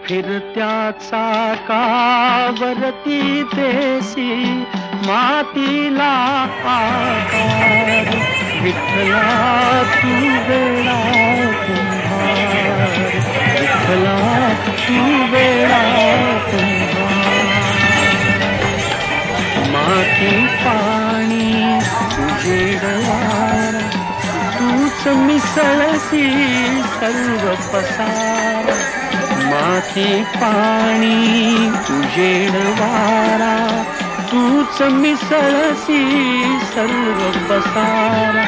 फिरत्या चाकावरती देसी मातीला आकार, विठ्ठला तू वेळा कुंभार, विठ्ठला तू वेळा कुंभार. माती पाणी उजेडवार, तूच मिसळसी सर्व पसार. माती पाणी उजेड वारा, तूच मिसळसी सर्व पसारा.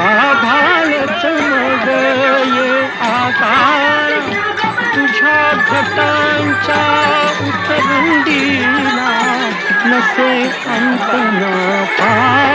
आभाळ चमगये आकार, तुझ्या घटांच्या उतरुंडीला नसे अंत न पार.